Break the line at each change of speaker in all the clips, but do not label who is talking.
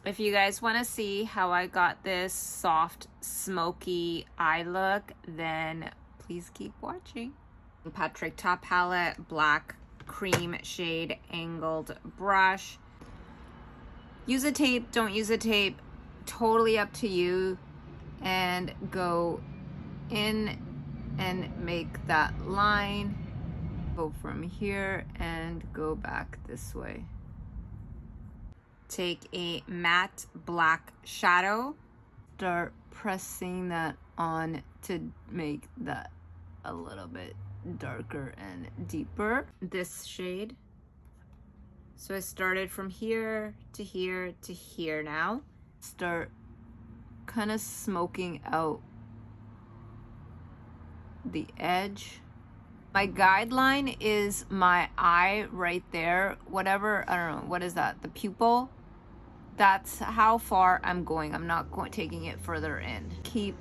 If you guys want to see how I got this soft, smoky eye look, then please keep watching. Patrick Top Palette, black cream shade, angled brush. Use a tape, don't use a tape, totally up to you. And go in and make that line. Go from here and go back this way. Take a matte black shadow, start pressing that on to make that a little bit darker and deeper. This shade. So I started from here to here to here now. Start kind of smoking out the edge. My guideline is my eye right there, whatever, I don't know, what is that, the pupil? That's how far I'm going. I'm not taking it further in. Keep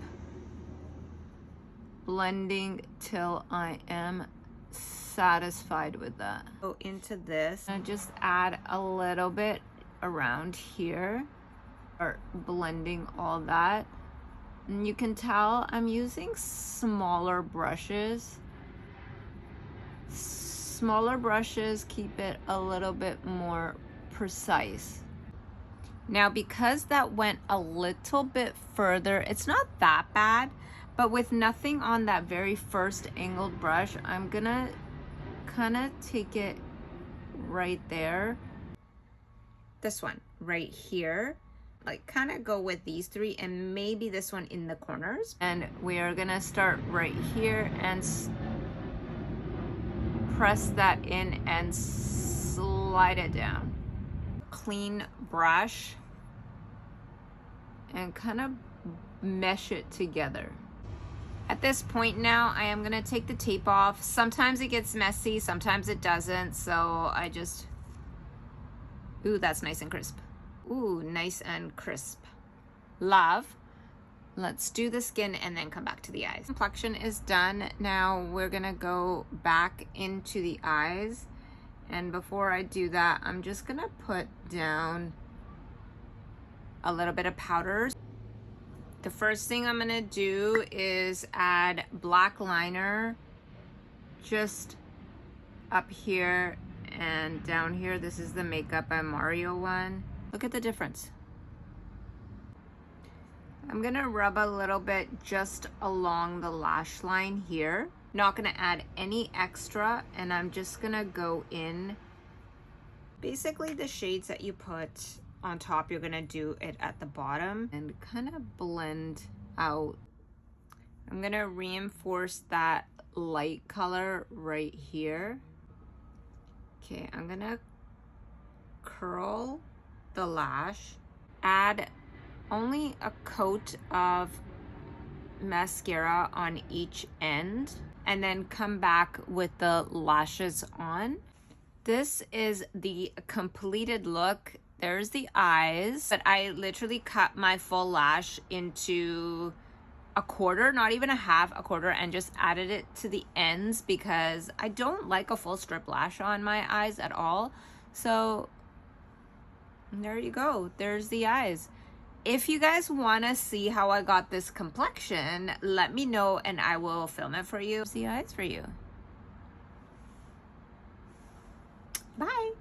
blending till I am satisfied with that. Go into this and just add a little bit around here. Start blending all that. And you can tell I'm using smaller brushes. Smaller brushes keep it a little bit more precise. Now, because that went a little bit further, it's not that bad, but with nothing on that very first angled brush, I'm gonna kind of take it right there. This one right here, like kind of go with these three and maybe this one in the corners. And we are gonna start right here and press that in and slide it down. Clean brush and kind of mesh it together. At this point now, I am gonna take the tape off. Sometimes it gets messy, sometimes it doesn't, so I just, ooh, that's nice and crisp. Ooh, nice and crisp. Love. Let's do the skin and then come back to the eyes. Complexion is done. Now we're gonna go back into the eyes. And before I do that, I'm just gonna put down a little bit of powders. The first thing I'm gonna do is add black liner just up here and down here. This is the Makeup by Mario one. Look at the difference. I'm gonna rub a little bit just along the lash line here. Not gonna add any extra, and I'm just gonna go in. Basically the shades that you put on top, you're gonna do it at the bottom and kind of blend out. I'm gonna reinforce that light color right here. Okay, I'm gonna curl the lash, add only a coat of mascara on each end, and then come back with the lashes on. This is the completed look. There's the eyes, but I literally cut my full lash into a quarter, not even a half, a quarter, and just added it to the ends because I don't like a full strip lash on my eyes at all. So there you go. There's the eyes. If you guys want to see how I got this complexion, let me know and I will film it for you. See eyes for you. Bye.